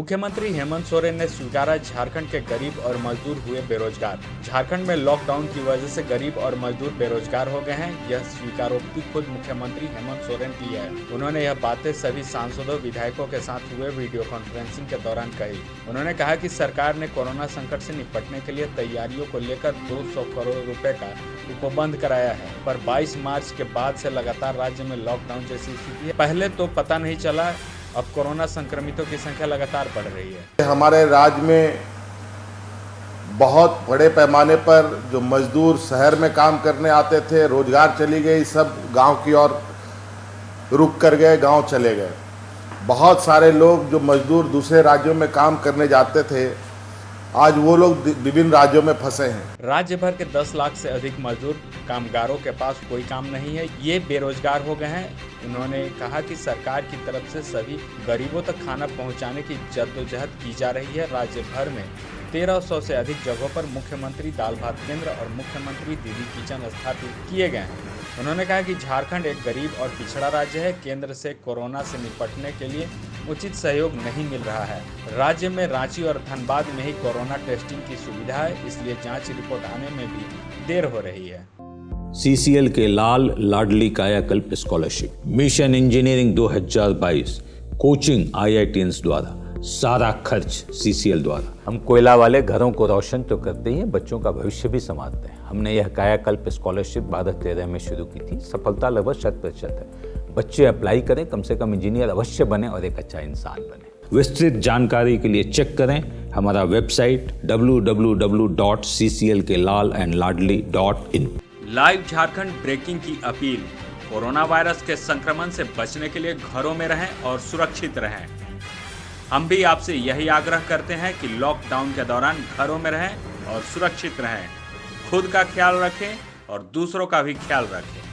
मुख्यमंत्री हेमंत सोरेन ने स्वीकारा झारखंड के गरीब और मजदूर हुए बेरोजगार। झारखंड में लॉकडाउन की वजह से गरीब और मजदूर बेरोजगार हो गए हैं। यह स्वीकारोक्ति खुद मुख्यमंत्री हेमंत सोरेन की है। उन्होंने यह बातें सभी सांसदों विधायकों के साथ हुए वीडियो कॉन्फ्रेंसिंग के दौरान कही। उन्होंने कहा कि सरकार ने कोरोना संकट से निपटने के लिए तैयारियों को लेकर 200 करोड़ रुपए का उपबंध कराया है, पर 22 मार्च के बाद से लगातार राज्य में लॉकडाउन जैसी स्थिति है। पहले तो पता नहीं चला, अब कोरोना संक्रमितों की संख्या लगातार बढ़ रही है। हमारे राज्य में बहुत बड़े पैमाने पर जो मजदूर शहर में काम करने आते थे, रोजगार चली गई, सब गांव की ओर रुक कर गए, गांव चले गए। बहुत सारे लोग जो मजदूर दूसरे राज्यों में काम करने जाते थे, आज वो लोग विभिन्न राज्यों में फंसे हैं। राज्य भर के 10 लाख से अधिक मजदूर कामगारों के पास कोई काम नहीं है, ये बेरोजगार हो गए हैं। उन्होंने कहा कि सरकार की तरफ से सभी गरीबों तक खाना पहुंचाने की जद्दोजहद की जा रही है। राज्य भर में 1300 से अधिक जगहों पर मुख्यमंत्री दाल भात केंद्र और मुख्यमंत्री दीदी किचन स्थापित किए गए हैं। उन्होंने कहा कि झारखंड एक गरीब और पिछड़ा राज्य है। केंद्र से कोरोना से निपटने के लिए उचित सहयोग नहीं मिल रहा है। राज्य में रांची और धनबाद में ही कोरोना टेस्टिंग की सुविधा है, इसलिए जांच रिपोर्ट आने में भी देर हो रही है। CCL के लाल लाडली कायाकल्प scholarship, mission engineering 2022, coaching IITians द्वारा, सारा खर्च CCL द्वारा। हम कोयला वाले घरों को रोशन तो करते ही हैं, बच्चों का भविष्य भी संवारते हैं। हमने यह कायाकल्प स्कॉलरशिप 2013 में शुरू की थी। सफलता लगभग 100% है। बच्चे अप्लाई करें, कम से कम इंजीनियर अवश्य बने और एक अच्छा इंसान बने। विस्तृत जानकारी के लिए चेक करें हमारा website www.cclkelalandladli.in। Live Jharkhand breaking की अपील। कोरोना वायरस के संक्रमण से बचने के लिए घरों में रहें और सुरक्षित रहें। हम भी आपसे यही आग्रह करते हैं कि लॉकडाउन के दौरान घरों में रहें और सुरक्षित रहें। खुद का ख्याल रखें और दूसरों का भी ख्याल रखें।